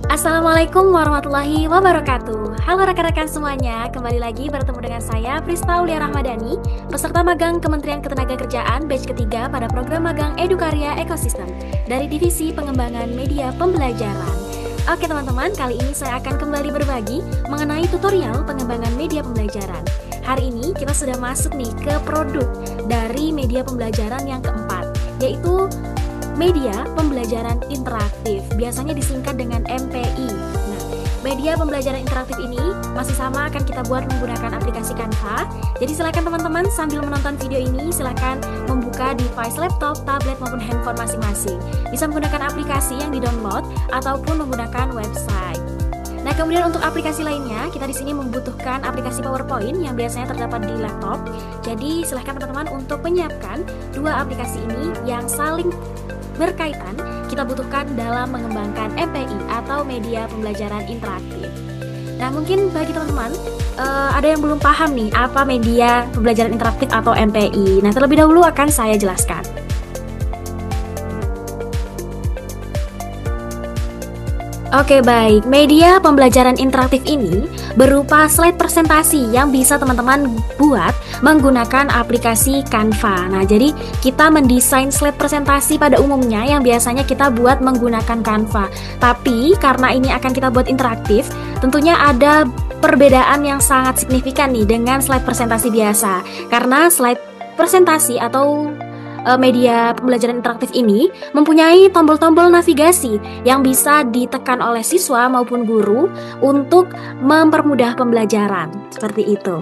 Assalamualaikum warahmatullahi wabarakatuh. Halo rekan-rekan semuanya, kembali lagi bertemu dengan saya Prista Aulia Rahmadani, peserta magang Kementerian Ketenagakerjaan batch ketiga pada program magang Edukarya Ekosistem dari Divisi Pengembangan Media Pembelajaran. Oke teman-teman, kali ini saya akan kembali berbagi mengenai tutorial pengembangan media pembelajaran. Hari ini kita sudah masuk nih ke produk dari media pembelajaran yang keempat, yaitu media pembelajaran interaktif, biasanya disingkat dengan MPI. Nah, media pembelajaran interaktif ini masih sama akan kita buat menggunakan aplikasi Canva. Jadi silakan teman-teman sambil menonton video ini silakan membuka device laptop, tablet maupun handphone masing-masing. Bisa menggunakan aplikasi yang di-download ataupun menggunakan website. Nah, kemudian untuk aplikasi lainnya, kita di sini membutuhkan aplikasi PowerPoint yang biasanya terdapat di laptop. Jadi silakan teman-teman untuk menyiapkan dua aplikasi ini yang saling berkaitan kita butuhkan dalam mengembangkan MPI atau media pembelajaran interaktif. Nah, mungkin bagi teman-teman ada yang belum paham nih apa media pembelajaran interaktif atau MPI. Nah, terlebih dahulu akan saya jelaskan. Oke baik, media pembelajaran interaktif ini berupa slide presentasi yang bisa teman-teman buat menggunakan aplikasi Canva. Nah, jadi kita mendesain slide presentasi pada umumnya yang biasanya kita buat menggunakan Canva. Tapi karena ini akan kita buat interaktif, tentunya ada perbedaan yang sangat signifikan nih dengan slide presentasi biasa. Karena slide presentasi atau media pembelajaran interaktif ini mempunyai tombol-tombol navigasi yang bisa ditekan oleh siswa maupun guru untuk mempermudah pembelajaran. Seperti itu.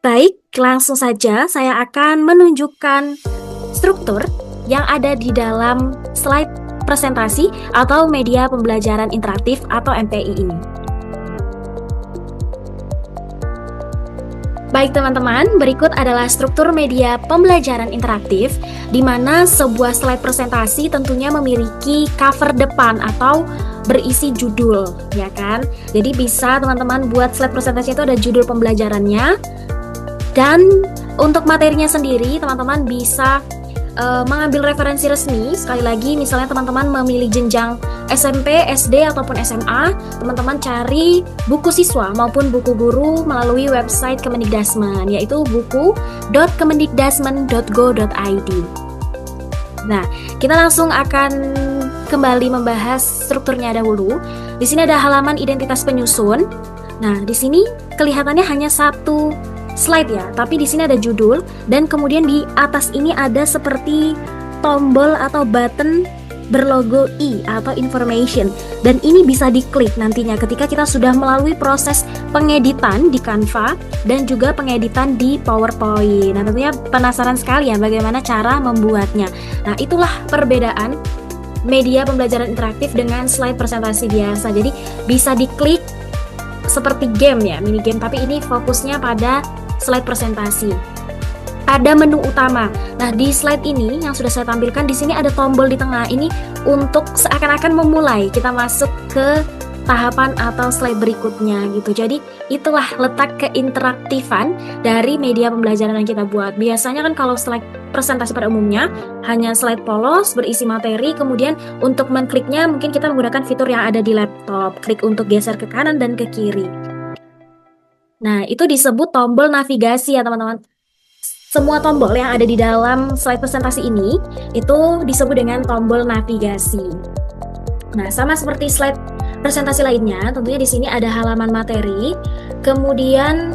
Baik, langsung saja saya akan menunjukkan struktur yang ada di dalam slide presentasi atau media pembelajaran interaktif atau MPI ini. Baik teman-teman, berikut adalah struktur media pembelajaran interaktif di mana sebuah slide presentasi tentunya memiliki cover depan atau berisi judul, ya kan? Jadi bisa teman-teman buat slide presentasi itu ada judul pembelajarannya. Dan untuk materinya sendiri, teman-teman bisa mengambil referensi resmi. Sekali lagi, misalnya teman-teman memilih jenjang SMP, SD, ataupun SMA, teman-teman cari buku siswa maupun buku guru melalui website Kemendikdasmen, yaitu buku.kemendikdasmen.go.id. Nah, kita langsung akan kembali membahas strukturnya dahulu. Di sini ada halaman identitas penyusun. Nah, di sini kelihatannya hanya satu slide ya, tapi di sini ada judul dan kemudian di atas ini ada seperti tombol atau button berlogo I atau information, dan ini bisa diklik nantinya ketika kita sudah melalui proses pengeditan di Canva dan juga pengeditan di PowerPoint. Nah, tentunya penasaran sekali ya bagaimana cara membuatnya. Nah, itulah perbedaan media pembelajaran interaktif dengan slide presentasi biasa. Jadi bisa diklik seperti game ya, mini game, tapi ini fokusnya pada slide presentasi. Ada menu utama. Nah, di slide ini yang sudah saya tampilkan di sini ada tombol di tengah. Ini untuk seakan-akan memulai kita masuk ke tahapan atau slide berikutnya gitu. Jadi itulah letak keinteraktifan dari media pembelajaran yang kita buat. Biasanya kan kalau slide presentasi pada umumnya hanya slide polos berisi materi, kemudian untuk mengkliknya mungkin kita menggunakan fitur yang ada di laptop, klik untuk geser ke kanan dan ke kiri. Nah, itu disebut tombol navigasi ya teman-teman. Semua tombol yang ada di dalam slide presentasi ini itu disebut dengan tombol navigasi. Nah, sama seperti slide presentasi lainnya, tentunya di sini ada halaman materi, kemudian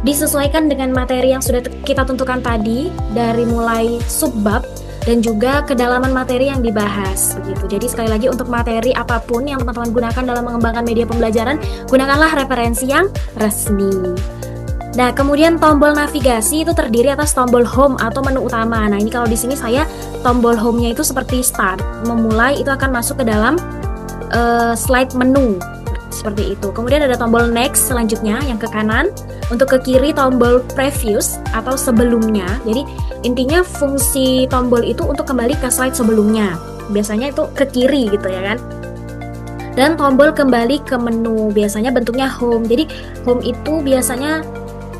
disesuaikan dengan materi yang sudah kita tentukan tadi dari mulai subbab dan juga kedalaman materi yang dibahas begitu. Jadi sekali lagi untuk materi apapun yang teman-teman gunakan dalam mengembangkan media pembelajaran, gunakanlah referensi yang resmi. Nah, kemudian tombol navigasi itu terdiri atas tombol home atau menu utama. Nah, ini kalau di sini saya tombol home-nya itu seperti start, memulai itu akan masuk ke dalam slide menu seperti itu. Kemudian ada tombol next selanjutnya yang ke kanan. Untuk ke kiri tombol previous atau sebelumnya. Jadi intinya fungsi tombol itu untuk kembali ke slide sebelumnya. Biasanya itu ke kiri gitu ya kan. Dan tombol kembali ke menu, biasanya bentuknya home. Jadi home itu biasanya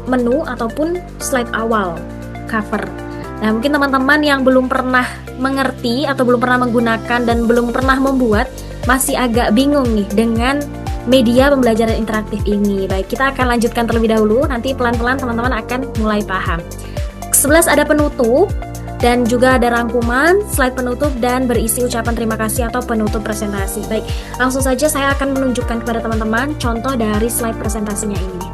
menu ataupun slide awal, cover. Nah, mungkin teman-teman yang belum pernah mengerti atau belum pernah menggunakan dan belum pernah membuat masih agak bingung nih dengan media pembelajaran interaktif ini. Baik, kita akan lanjutkan terlebih dahulu, nanti pelan-pelan teman-teman akan mulai paham. 11 ada penutup dan juga ada rangkuman, slide penutup dan berisi ucapan terima kasih atau penutup presentasi. Baik, langsung saja saya akan menunjukkan kepada teman-teman contoh dari slide presentasinya ini.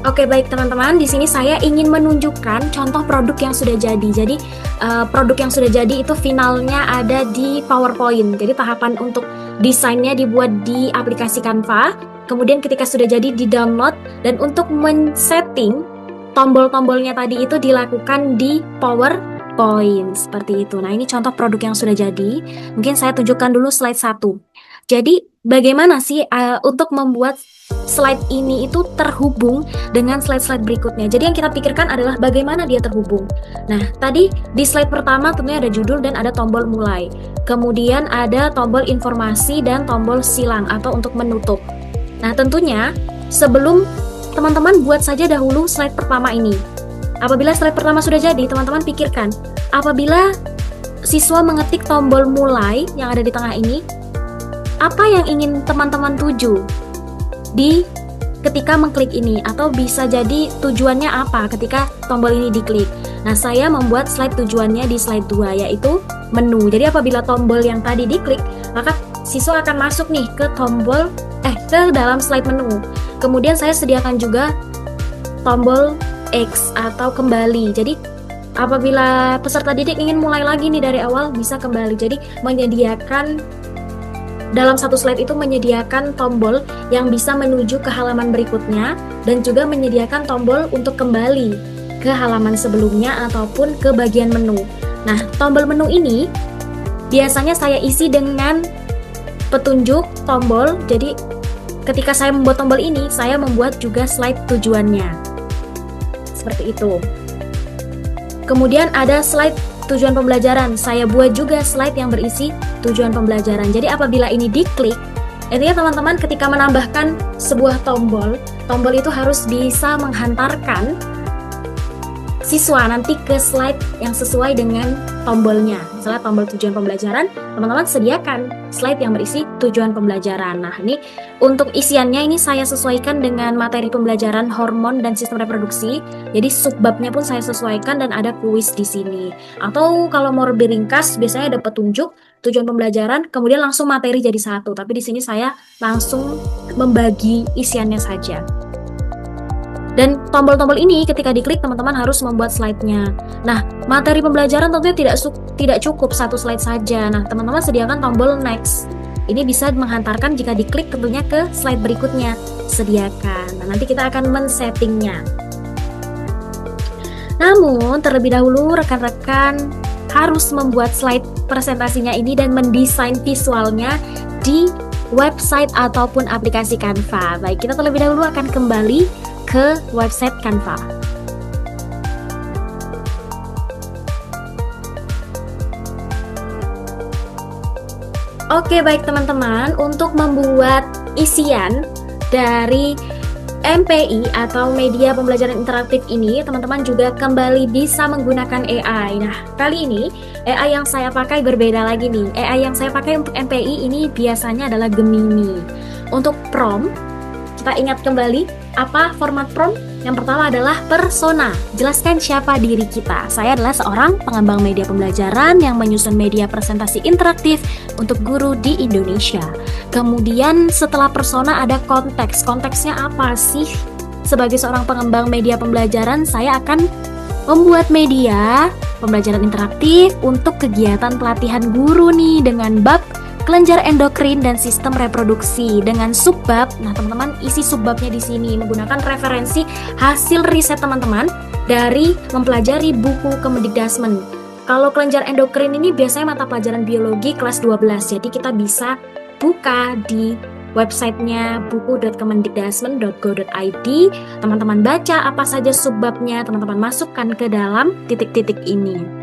Oke, baik teman-teman, di sini saya ingin menunjukkan contoh produk yang sudah jadi. Jadi produk yang sudah jadi itu finalnya ada di PowerPoint. Jadi tahapan untuk desainnya dibuat di aplikasi Canva. Kemudian ketika sudah jadi di-download, dan untuk men-setting tombol-tombolnya tadi itu dilakukan di PowerPoint seperti itu. Nah, ini contoh produk yang sudah jadi. Mungkin saya tunjukkan dulu slide 1. Jadi bagaimana sih untuk membuat slide ini itu terhubung dengan slide-slide berikutnya. Jadi yang kita pikirkan adalah bagaimana dia terhubung. Nah, tadi di slide pertama tentunya ada judul dan ada tombol mulai. Kemudian ada tombol informasi dan tombol silang atau untuk menutup. Nah, tentunya sebelum teman-teman buat saja dahulu slide pertama ini. Apabila slide pertama sudah jadi, teman-teman pikirkan, apabila siswa mengetik tombol mulai yang ada di tengah ini, apa yang ingin teman-teman tuju di ketika mengklik ini, atau bisa jadi tujuannya apa ketika tombol ini diklik. Nah, saya membuat slide tujuannya di slide 2, yaitu menu. Jadi apabila tombol yang tadi diklik, maka siswa akan masuk nih ke ke dalam slide menu. Kemudian saya sediakan juga tombol X atau kembali. Jadi apabila peserta didik ingin mulai lagi nih dari awal, bisa kembali. Jadi menyediakan dalam satu slide itu menyediakan tombol yang bisa menuju ke halaman berikutnya dan juga menyediakan tombol untuk kembali ke halaman sebelumnya ataupun ke bagian menu. Nah, tombol menu ini biasanya saya isi dengan petunjuk tombol. Jadi ketika saya membuat tombol ini, saya membuat juga slide tujuannya. Seperti itu. Kemudian ada slide tujuan pembelajaran. Saya buat juga slide yang berisi tujuan pembelajaran. Jadi apabila ini diklik, intinya teman-teman ketika menambahkan sebuah tombol itu harus bisa menghantarkan siswa nanti ke slide yang sesuai dengan tombolnya. Misalnya tombol tujuan pembelajaran, teman-teman sediakan slide yang berisi tujuan pembelajaran. Nah, ini untuk isiannya ini saya sesuaikan dengan materi pembelajaran hormon dan sistem reproduksi. Jadi subbabnya pun saya sesuaikan dan ada kuis di sini. Atau kalau mau lebih ringkas, biasanya ada petunjuk, tujuan pembelajaran, kemudian langsung materi jadi satu. Tapi di sini saya langsung membagi isiannya saja. Dan tombol-tombol ini ketika diklik teman-teman harus membuat slide-nya. Nah, materi pembelajaran tentunya tidak cukup satu slide saja. Nah, teman-teman sediakan tombol next. Ini bisa menghantarkan jika diklik tentunya ke slide berikutnya. Sediakan. Nah, nanti kita akan men-settingnya. Namun, terlebih dahulu rekan-rekan harus membuat slide presentasinya ini dan mendesain visualnya di website ataupun aplikasi Canva. Baik, kita terlebih dahulu akan kembali ke website Canva. Oke, baik teman-teman, untuk membuat isian dari MPI atau media pembelajaran interaktif ini, teman-teman juga kembali bisa menggunakan AI. Nah, kali ini AI yang saya pakai berbeda lagi nih. AI yang saya pakai untuk MPI ini biasanya adalah Gemini. Untuk prompt, kita ingat kembali apa format prompt? Yang pertama adalah persona. Jelaskan siapa diri kita. Saya adalah seorang pengembang media pembelajaran yang menyusun media presentasi interaktif untuk guru di Indonesia. Kemudian setelah persona ada konteks. Konteksnya apa sih? Sebagai seorang pengembang media pembelajaran, saya akan membuat media pembelajaran interaktif untuk kegiatan pelatihan guru nih dengan bab kelenjar endokrin dan sistem reproduksi dengan subbab. Nah, teman-teman isi subbabnya di sini menggunakan referensi hasil riset teman-teman dari mempelajari buku Kemendikbudrismen. Kalau kelenjar endokrin ini biasanya mata pelajaran biologi kelas 12. Jadi kita bisa buka di websitenya buku.kemendikbudrismen.go.id. Teman-teman baca apa saja subbabnya, teman-teman masukkan ke dalam titik-titik ini.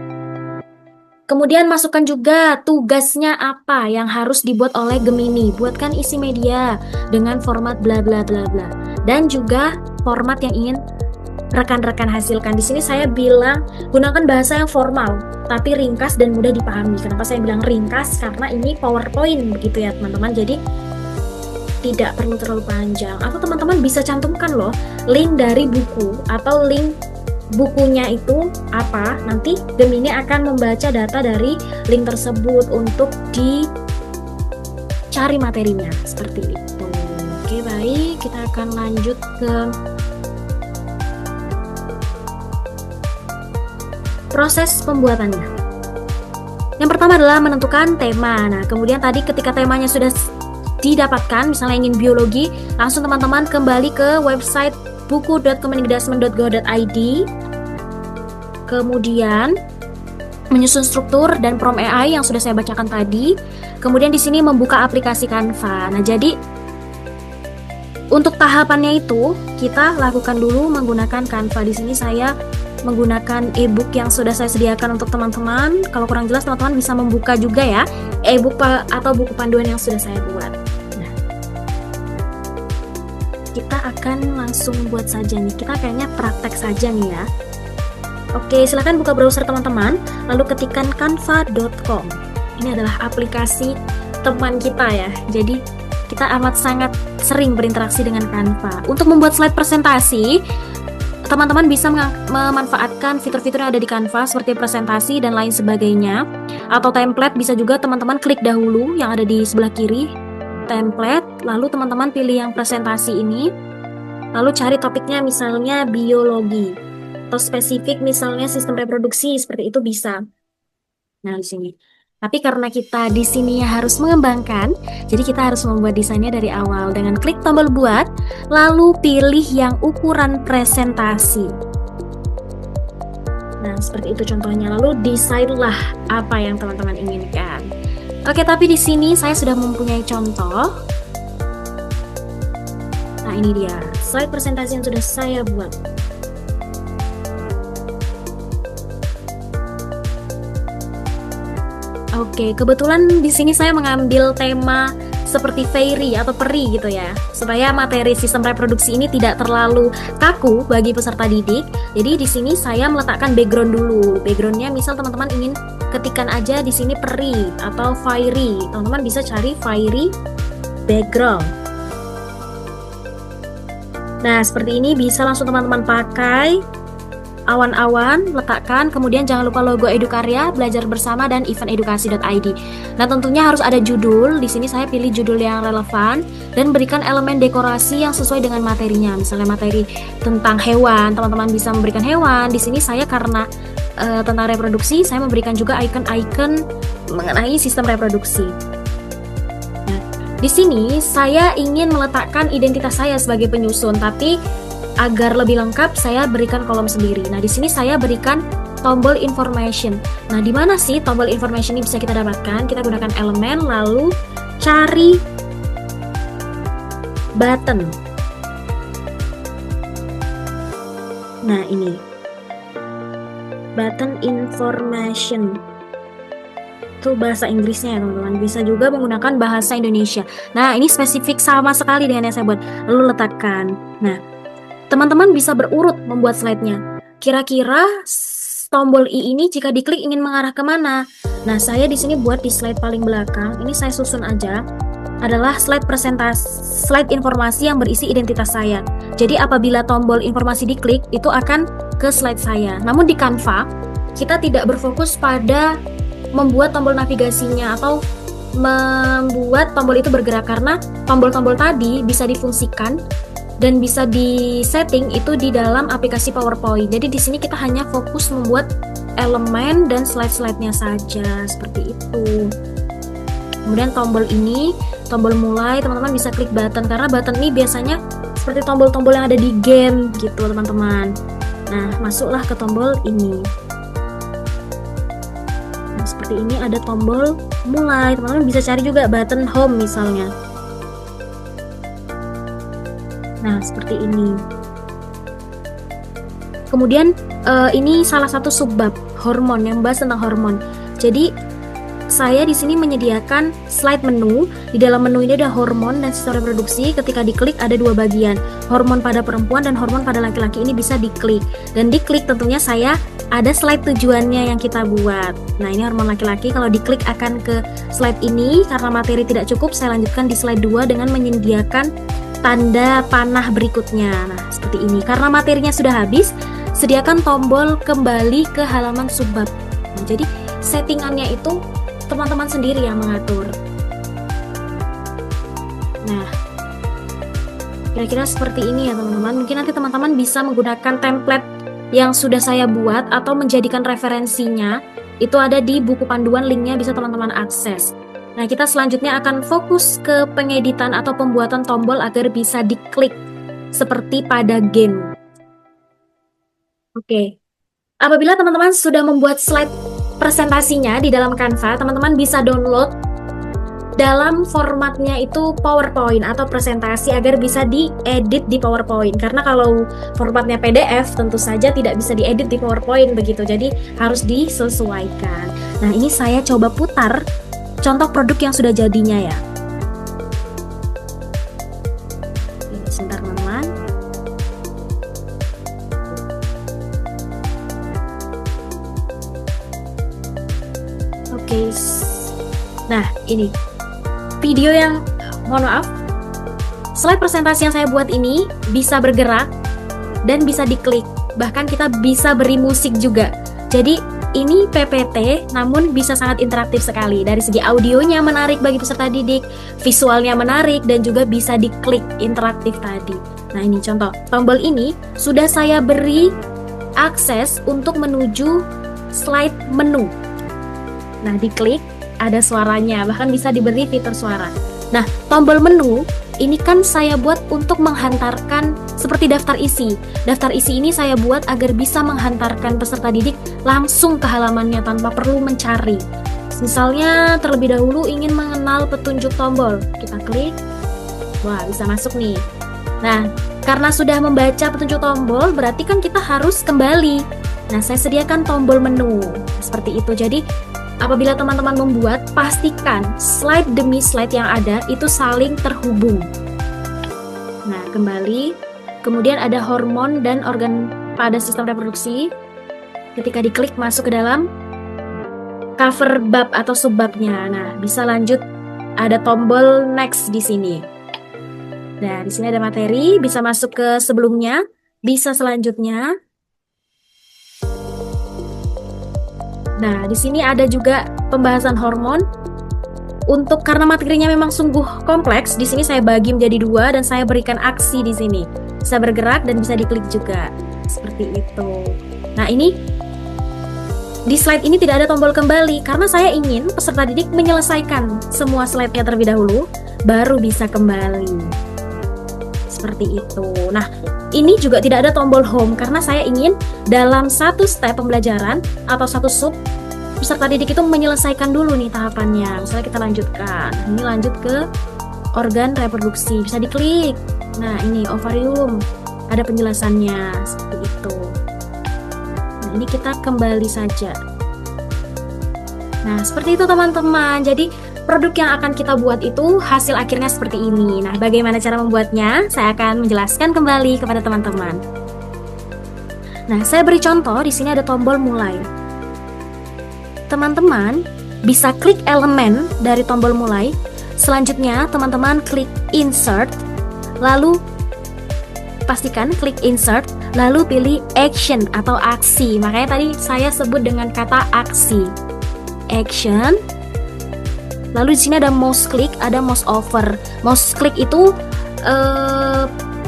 Kemudian masukkan juga tugasnya apa yang harus dibuat oleh Gemini. Buatkan isi media dengan format bla bla bla bla. Dan juga format yang ingin rekan-rekan hasilkan. Di sini saya bilang gunakan bahasa yang formal, tapi ringkas dan mudah dipahami. Kenapa saya bilang ringkas? Karena ini PowerPoint begitu ya teman-teman. Jadi tidak perlu terlalu panjang. Atau teman-teman bisa cantumkan loh link dari buku atau link bukunya itu apa. Nanti Gemini akan membaca data dari link tersebut untuk dicari materinya seperti itu. Oke, baik, kita akan lanjut ke proses pembuatannya. Yang pertama adalah menentukan tema. Nah, kemudian tadi ketika temanya sudah didapatkan, misalnya ingin biologi, langsung teman-teman kembali ke website buku.kemendikbudristek.go.id. Kemudian menyusun struktur dan prompt AI yang sudah saya bacakan tadi. Kemudian di sini membuka aplikasi Canva. Nah, jadi untuk tahapannya itu kita lakukan dulu menggunakan Canva. Di sini saya menggunakan e-book yang sudah saya sediakan untuk teman-teman. Kalau kurang jelas teman-teman bisa membuka juga ya e-book atau buku panduan yang sudah saya buat. Nah, kita akan langsung buat saja nih. Kita kayaknya praktek saja nih ya. Oke, silahkan buka browser teman-teman, lalu ketikkan canva.com. Ini adalah aplikasi teman kita ya. Jadi kita amat sangat sering berinteraksi dengan Canva. Untuk membuat slide presentasi, teman-teman bisa memanfaatkan fitur-fitur yang ada di Canva seperti presentasi dan lain sebagainya. Atau template, bisa juga teman-teman klik dahulu yang ada di sebelah kiri, template, lalu teman-teman pilih yang presentasi ini, lalu cari topiknya misalnya biologi, atau spesifik misalnya sistem reproduksi, seperti itu bisa. Nah, di sini. Tapi karena kita di sini harus mengembangkan, jadi kita harus membuat desainnya dari awal dengan klik tombol buat, lalu pilih yang ukuran presentasi. Nah, seperti itu contohnya. Lalu desainlah apa yang teman-teman inginkan. Oke, tapi di sini saya sudah mempunyai contoh. Nah, ini dia slide presentasi yang sudah saya buat. Oke, kebetulan di sini saya mengambil tema seperti fairy atau peri gitu ya, supaya materi sistem reproduksi ini tidak terlalu kaku bagi peserta didik. Jadi di sini saya meletakkan background dulu. Backgroundnya misal teman-teman ingin ketikkan aja di sini peri atau fairy, teman-teman bisa cari fairy background. Nah, seperti ini bisa langsung teman-teman pakai. Awan-awan, letakkan, kemudian jangan lupa logo Edukarya, belajar bersama, dan eventedukasi.id. Nah, tentunya harus ada judul. Di sini saya pilih judul yang relevan dan berikan elemen dekorasi yang sesuai dengan materinya. Misalnya materi tentang hewan, teman-teman bisa memberikan hewan. Di sini saya karena tentang reproduksi, saya memberikan juga icon-icon mengenai sistem reproduksi. Nah, di sini saya ingin meletakkan identitas saya sebagai penyusun, tapi agar lebih lengkap, saya berikan kolom sendiri. Nah, di sini saya berikan tombol information. Nah, di mana sih tombol information ini bisa kita dapatkan? Kita gunakan elemen, lalu cari button. Nah, ini button information. Itu bahasa Inggrisnya ya teman-teman. Bisa juga menggunakan bahasa Indonesia. Nah, ini spesifik sama sekali dengan yang saya buat. Lalu letakkan. Nah, teman-teman bisa berurut membuat slide-nya. Kira-kira tombol I ini jika diklik ingin mengarah kemana? Nah, saya di sini buat di slide paling belakang. Ini saya susun aja. Adalah slide presentasi, slide informasi yang berisi identitas saya. Jadi apabila tombol informasi diklik, itu akan ke slide saya. Namun di Canva, kita tidak berfokus pada membuat tombol navigasinya atau membuat tombol itu bergerak, karena tombol-tombol tadi bisa difungsikan dan bisa di-setting itu di dalam aplikasi PowerPoint. Jadi di sini kita hanya fokus membuat elemen dan slide-slide-nya saja, seperti itu. Kemudian tombol ini, tombol mulai, teman-teman bisa klik button, karena button ini biasanya seperti tombol-tombol yang ada di game gitu, teman-teman. Nah, masuklah ke tombol ini. Nah, seperti ini ada tombol mulai, teman-teman bisa cari juga button home misalnya. Nah, seperti ini. Kemudian ini salah satu subbab hormon yang membahas tentang hormon. Jadi saya di sini menyediakan slide menu. Di dalam menu ini ada hormon dan sistem reproduksi. Ketika diklik ada dua bagian, hormon pada perempuan dan hormon pada laki-laki. Ini bisa diklik, dan diklik tentunya saya ada slide tujuannya yang kita buat. Nah, ini hormon laki-laki. Kalau diklik akan ke slide ini. Karena materi tidak cukup, saya lanjutkan di slide 2 dengan menyediakan tanda panah berikutnya. Nah, seperti ini. Karena materinya sudah habis, sediakan tombol kembali ke halaman subbab. Nah, jadi settingannya itu teman-teman sendiri yang mengatur. Nah, kira-kira seperti ini ya teman-teman. Mungkin nanti teman-teman bisa menggunakan template yang sudah saya buat atau menjadikan referensinya. Itu ada di buku panduan, linknya bisa teman-teman akses. Nah, kita selanjutnya akan fokus ke pengeditan atau pembuatan tombol agar bisa diklik seperti pada game. Oke, apabila teman-teman sudah membuat slide presentasinya di dalam Canva, teman-teman bisa download dalam formatnya itu PowerPoint atau presentasi agar bisa diedit di PowerPoint. Karena kalau formatnya PDF tentu saja tidak bisa diedit di PowerPoint begitu, jadi harus disesuaikan. Nah, ini saya coba putar contoh produk yang sudah jadinya ya. Sebentar teman-teman. Oke, nah ini video yang, mohon maaf, slide presentasi yang saya buat ini bisa bergerak dan bisa diklik, bahkan kita bisa beri musik juga. Jadi ini PPT namun bisa sangat interaktif sekali. Dari segi audionya menarik bagi peserta didik, visualnya menarik, dan juga bisa diklik interaktif tadi. Nah, ini contoh tombol ini sudah saya beri akses untuk menuju slide menu. Nah, diklik ada suaranya, bahkan bisa diberi fitur suara. Nah, tombol menu ini kan saya buat untuk menghantarkan seperti daftar isi. Daftar isi ini saya buat agar bisa menghantarkan peserta didik langsung ke halamannya tanpa perlu mencari. Misalnya terlebih dahulu ingin mengenal petunjuk tombol, kita klik, wah bisa masuk nih. Nah, karena sudah membaca petunjuk tombol, berarti kan kita harus kembali. Nah, saya sediakan tombol menu seperti itu. Jadi apabila teman-teman membuat, pastikan slide demi slide yang ada itu saling terhubung. Nah, kembali. Kemudian ada hormon dan organ pada sistem reproduksi. Ketika diklik masuk ke dalam cover bab atau subbabnya. Nah, bisa lanjut. Ada tombol next di sini. Nah, di sini ada materi, bisa masuk ke sebelumnya, bisa selanjutnya. Nah, di sini ada juga pembahasan hormon. Untuk karena materinya memang sungguh kompleks, di sini saya bagi menjadi 2 dan saya berikan aksi di sini. Bisa bergerak dan bisa diklik juga. Seperti itu. Nah, ini di slide ini tidak ada tombol kembali karena saya ingin peserta didik menyelesaikan semua slide-nya terlebih dahulu baru bisa kembali. Seperti itu. Nah, ini juga tidak ada tombol home karena saya ingin dalam satu step pembelajaran atau satu sub peserta didik itu menyelesaikan dulu nih tahapannya. Misalnya kita lanjutkan. Ini lanjut ke organ reproduksi. Bisa diklik. Nah, ini ovarium. Ada penjelasannya seperti itu. Nah, ini kita kembali saja. Nah, seperti itu teman-teman. Jadi produk yang akan kita buat itu hasil akhirnya seperti ini. Nah, bagaimana cara membuatnya? Saya akan menjelaskan kembali kepada teman-teman. Nah, saya beri contoh. Di sini ada tombol mulai. Teman-teman bisa klik elemen dari tombol mulai. Selanjutnya, teman-teman klik insert. Lalu pastikan klik insert. Lalu pilih action atau aksi. Makanya tadi saya sebut dengan kata aksi. Action. Lalu di sini ada mouse click, ada mouse over. Mouse click itu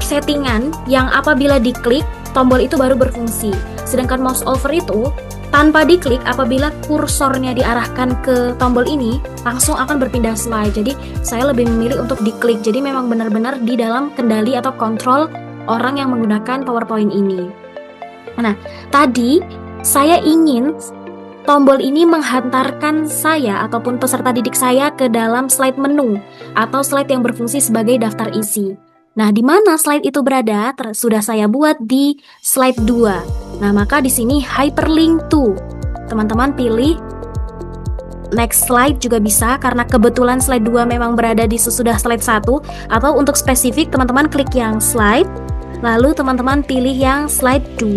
settingan yang apabila diklik tombol itu baru berfungsi. Sedangkan mouse over itu tanpa diklik, apabila kursornya diarahkan ke tombol ini langsung akan berpindah slide. Jadi saya lebih memilih untuk diklik. Jadi memang benar-benar di dalam kendali atau kontrol orang yang menggunakan PowerPoint ini. Nah, tadi saya ingin tombol ini menghantarkan saya ataupun peserta didik saya ke dalam slide menu atau slide yang berfungsi sebagai daftar isi. Nah, di mana slide itu berada? Sudah saya buat di slide 2. Nah, maka di sini hyperlink to. Teman-teman pilih next slide juga bisa, karena kebetulan slide 2 memang berada di sesudah slide 1. Atau untuk spesifik teman-teman klik yang slide, lalu teman-teman pilih yang slide 2.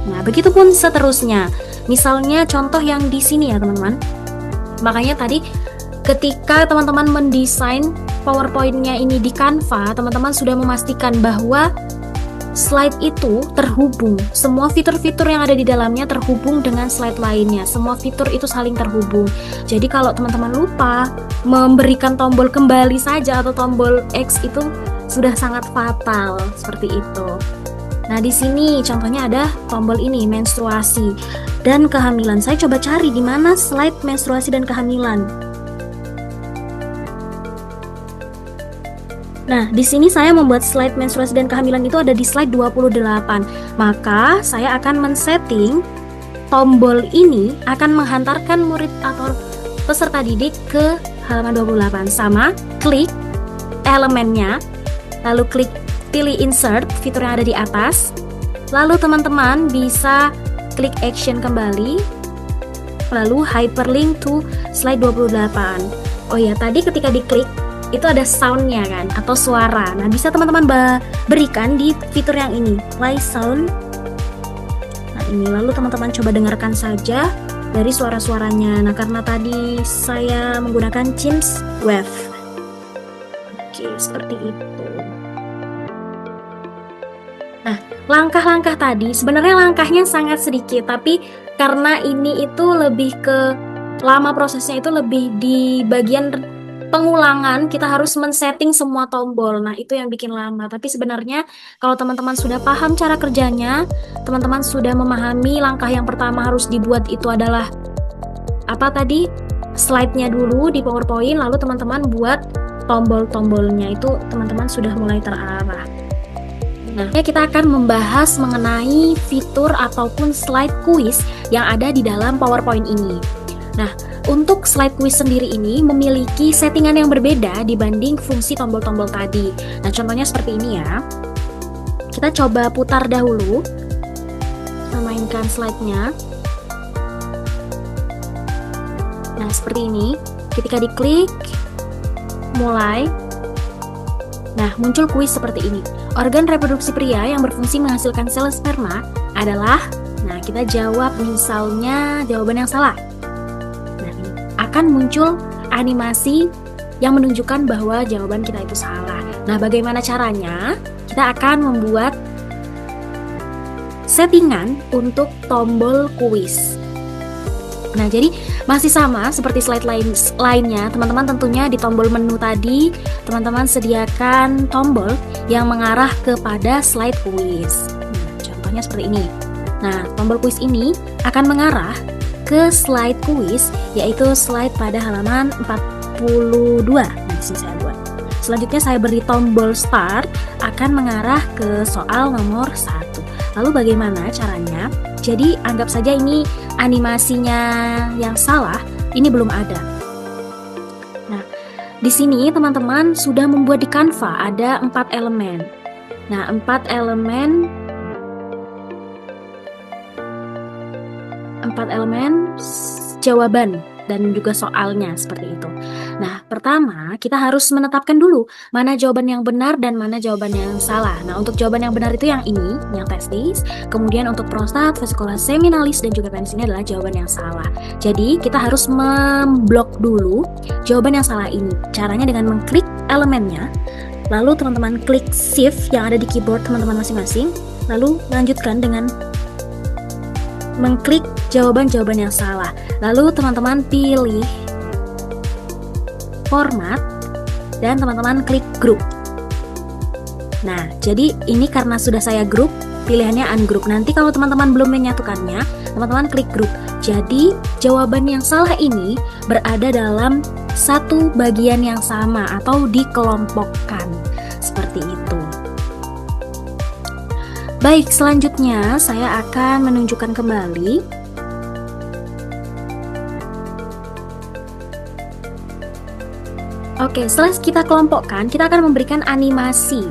Nah, begitupun seterusnya. Misalnya contoh yang di sini ya teman-teman. Makanya tadi ketika teman-teman mendesain PowerPoint-nya ini di Canva, teman-teman sudah memastikan bahwa slide itu terhubung. Semua fitur-fitur yang ada di dalamnya terhubung dengan slide lainnya. Semua fitur itu saling terhubung. Jadi kalau teman-teman lupa memberikan tombol kembali saja atau tombol X, itu sudah sangat fatal seperti itu. Nah, di sini contohnya ada tombol ini, menstruasi dan kehamilan. Saya coba cari di mana slide menstruasi dan kehamilan. Nah, di sini saya membuat slide menstruasi dan kehamilan itu ada di slide 28. Maka saya akan men-setting tombol ini akan menghantarkan murid atau peserta didik ke halaman 28. Sama, klik elemennya, lalu klik pilih insert, fitur yang ada di atas. Lalu teman-teman bisa klik action kembali, lalu hyperlink to slide 28. Oh ya, tadi ketika diklik itu ada soundnya kan, atau suara. Nah, bisa teman-teman berikan di fitur yang ini, play sound. Nah, ini lalu teman-teman coba dengarkan saja dari suara-suaranya. Nah, karena tadi saya menggunakan Teams Wave. Oke, seperti itu. Nah, langkah-langkah tadi sebenarnya langkahnya sangat sedikit, tapi karena ini itu lebih ke lama prosesnya, itu lebih di bagian pengulangan, kita harus men-setting semua tombol. Nah, itu yang bikin lama. Tapi sebenarnya kalau teman-teman sudah paham cara kerjanya, teman-teman sudah memahami langkah yang pertama harus dibuat itu adalah apa tadi? Slide-nya dulu di PowerPoint, lalu teman-teman buat tombol-tombolnya, itu teman-teman sudah mulai terarah. Nah, kita akan membahas mengenai fitur ataupun slide quiz yang ada di dalam PowerPoint ini. Nah, untuk slide quiz sendiri ini memiliki settingan yang berbeda dibanding fungsi tombol-tombol tadi. Nah, contohnya seperti ini ya. Kita coba putar dahulu. Kita mainkan slide-nya. Nah, seperti ini. Ketika diklik, mulai. Nah, muncul kuis seperti ini. Organ reproduksi pria yang berfungsi menghasilkan sel sperma adalah, nah kita jawab misalnya jawaban yang salah. Nah, ini akan muncul animasi yang menunjukkan bahwa jawaban kita itu salah. Nah, bagaimana caranya? Kita akan membuat settingan untuk tombol kuis. Nah, jadi masih sama seperti slide lainnya, teman-teman tentunya di tombol menu tadi, teman-teman sediakan tombol yang mengarah kepada slide quiz. Nah, contohnya seperti ini. Nah, tombol quiz ini akan mengarah ke slide quiz, yaitu slide pada halaman 42. Nah, di sini saya buat. Selanjutnya saya beri tombol start, akan mengarah ke soal nomor 1. Lalu bagaimana caranya? Jadi anggap saja ini animasinya yang salah, ini belum ada. Nah, di sini teman-teman sudah membuat di Canva ada 4 elemen. Nah, 4 elemen jawaban dan juga soalnya seperti itu. Nah, pertama kita harus menetapkan dulu mana jawaban yang benar dan mana jawaban yang salah. Nah, untuk jawaban yang benar itu yang ini, yang testis. Kemudian untuk prostat, vesicula seminalis dan juga penis ini adalah jawaban yang salah. Jadi kita harus memblok dulu jawaban yang salah ini. Caranya dengan mengklik elemennya, lalu teman-teman klik shift yang ada di keyboard teman-teman masing-masing, lalu lanjutkan dengan mengklik jawaban-jawaban yang salah. Lalu teman-teman pilih format dan teman-teman klik group. Nah, jadi ini karena sudah saya group, pilihannya ungroup. Nanti kalau teman-teman belum menyatukannya, teman-teman klik group. Jadi jawaban yang salah ini berada dalam satu bagian yang sama atau dikelompokkan. Seperti itu. Baik, selanjutnya saya akan menunjukkan kembali Oke, setelah kita kelompokkan, kita akan memberikan animasi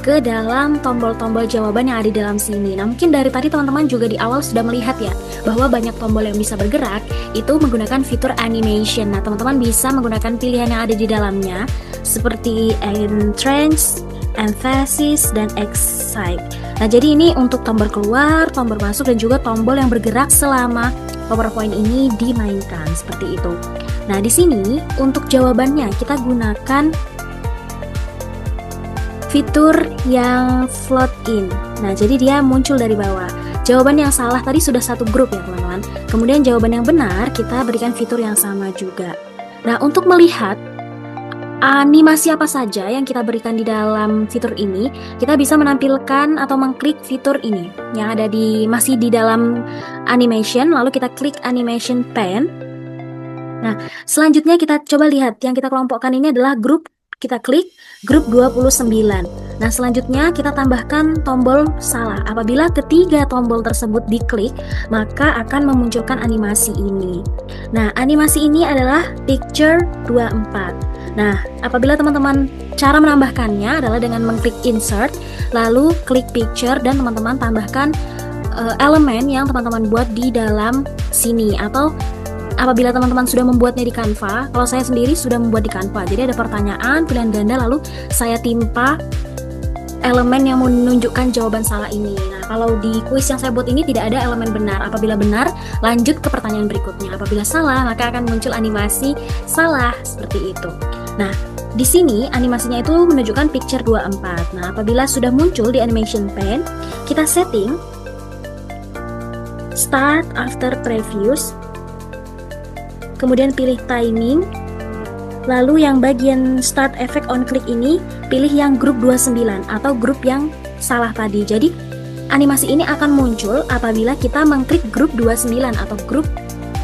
ke dalam tombol-tombol jawaban yang ada di dalam sini. Nah, mungkin dari tadi teman-teman juga di awal sudah melihat ya, bahwa banyak tombol yang bisa bergerak, itu menggunakan fitur animation. Nah, teman-teman bisa menggunakan pilihan yang ada di dalamnya, seperti entrance, emphasis, dan excite. Nah, jadi ini untuk tombol keluar, tombol masuk, dan juga tombol yang bergerak selama PowerPoint ini dimainkan, seperti itu. Nah, di sini untuk jawabannya kita gunakan fitur yang float in. Nah, jadi dia muncul dari bawah. Jawaban yang salah tadi sudah satu grup ya teman-teman. Kemudian jawaban yang benar kita berikan fitur yang sama juga. Nah, untuk melihat animasi apa saja yang kita berikan di dalam fitur ini, kita bisa menampilkan atau mengklik fitur ini yang ada masih di dalam animation, lalu kita klik animation pane. Nah, selanjutnya kita coba lihat yang kita kelompokkan ini adalah grup. Kita klik grup 29. Nah, selanjutnya kita tambahkan tombol salah. Apabila ketiga tombol tersebut diklik, maka akan memunculkan animasi ini. Nah, animasi ini adalah picture 24. Nah, apabila teman-teman cara menambahkannya adalah dengan mengklik insert, lalu klik picture dan teman-teman tambahkan elemen yang teman-teman buat di dalam sini, atau apabila teman-teman sudah membuatnya di Canva, kalau saya sendiri sudah membuat di Canva. Jadi ada pertanyaan, pilihan ganda, lalu saya timpa elemen yang menunjukkan jawaban salah ini. Nah, kalau di kuis yang saya buat ini tidak ada elemen benar. Apabila benar, lanjut ke pertanyaan berikutnya. Apabila salah, maka akan muncul animasi salah, seperti itu. Nah, di sini animasinya itu menunjukkan picture 24. Nah, apabila sudah muncul di animation pane, kita setting start after previous, kemudian pilih timing, lalu yang bagian start effect on click ini pilih yang grup 29 atau grup yang salah tadi. Jadi animasi ini akan muncul apabila kita mengklik grup 29 atau grup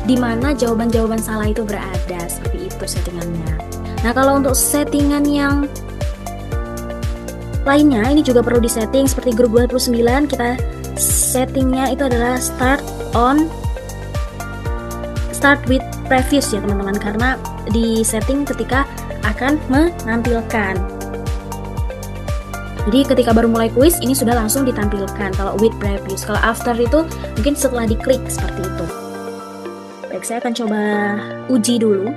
di mana jawaban-jawaban salah itu berada. Seperti itu settingannya. Nah, kalau untuk settingan yang lainnya ini juga perlu disetting, seperti grup 29 kita settingnya itu adalah start with previous ya teman-teman, karena di setting ketika akan menampilkan. Jadi ketika baru mulai kuis ini sudah langsung ditampilkan kalau with previous. Kalau after itu mungkin setelah diklik, seperti itu. Baik, saya akan coba uji dulu.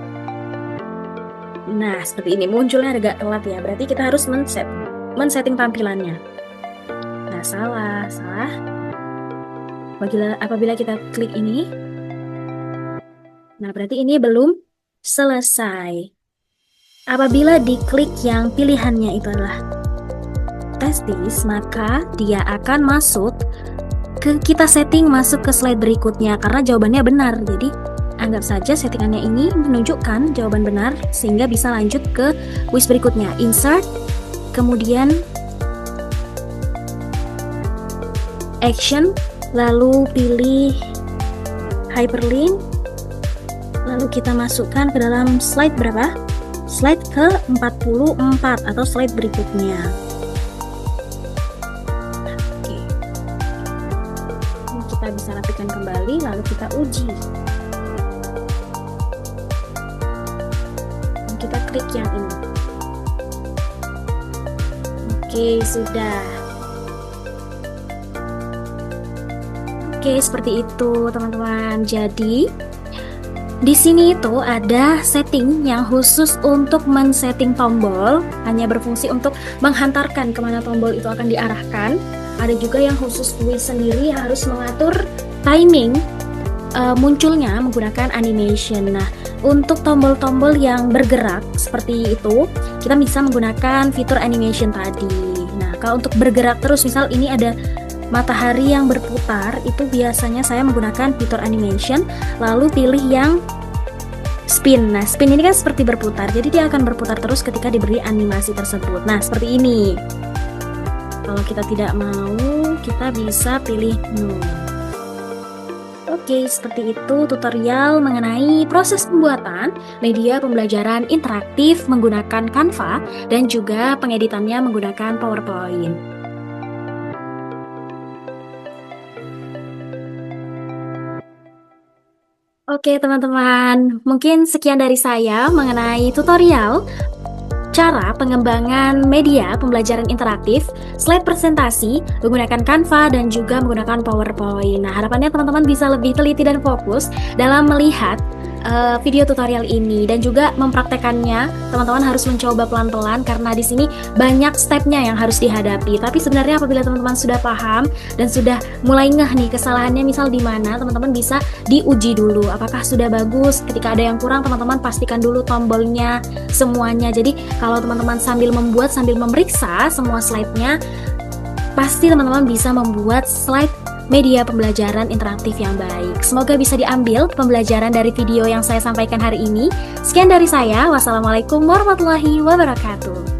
Nah, seperti ini munculnya agak telat ya. Berarti kita harus men-setting tampilannya. Nah, salah. Apabila kita klik ini, nah, berarti ini belum selesai. Apabila diklik yang pilihannya itu adalah testis, maka dia akan masuk kita setting masuk ke slide berikutnya karena jawabannya benar. Jadi anggap saja settingannya ini menunjukkan jawaban benar sehingga bisa lanjut ke kuis berikutnya. Insert, kemudian action, lalu pilih hyperlink. Lalu kita masukkan ke dalam slide berapa? Slide ke-44 atau slide berikutnya. Oke. Ini kita bisa rapikan kembali, lalu kita uji. Dan kita klik yang ini. Oke, sudah. Oke, seperti itu teman-teman. Jadi di sini itu ada setting yang khusus untuk men-setting tombol, hanya berfungsi untuk menghantarkan kemana tombol itu akan diarahkan. Ada juga yang khusus kuis sendiri harus mengatur timing munculnya menggunakan animation. Nah, untuk tombol-tombol yang bergerak seperti itu, kita bisa menggunakan fitur animation tadi. Nah, kalau untuk bergerak terus, misal ini ada matahari yang berputar, itu biasanya saya menggunakan fitur animation, lalu pilih yang spin. Nah, spin ini kan seperti berputar, jadi dia akan berputar terus ketika diberi animasi tersebut. Nah, seperti ini. Kalau kita tidak mau, kita bisa pilih no. Oke, seperti itu tutorial mengenai proses pembuatan media pembelajaran interaktif menggunakan Canva dan juga pengeditannya menggunakan PowerPoint. Oke teman-teman, mungkin sekian dari saya mengenai tutorial cara pengembangan media pembelajaran interaktif, slide presentasi, menggunakan Canva dan juga menggunakan PowerPoint. Nah, harapannya teman-teman bisa lebih teliti dan fokus dalam melihat video tutorial ini dan juga mempraktekannya. Teman-teman harus mencoba pelan-pelan karena di sini banyak stepnya yang harus dihadapi. Tapi sebenarnya apabila teman-teman sudah paham dan sudah mulai ngeh nih kesalahannya misal di mana, teman-teman bisa diuji dulu apakah sudah bagus. Ketika ada yang kurang, teman-teman pastikan dulu tombolnya semuanya. Jadi kalau teman-teman sambil membuat, sambil memeriksa semua slide-nya, pasti teman-teman bisa membuat slide media pembelajaran interaktif yang baik. Semoga bisa diambil pembelajaran dari video yang saya sampaikan hari ini. Sekian dari saya. Wassalamualaikum warahmatullahi wabarakatuh.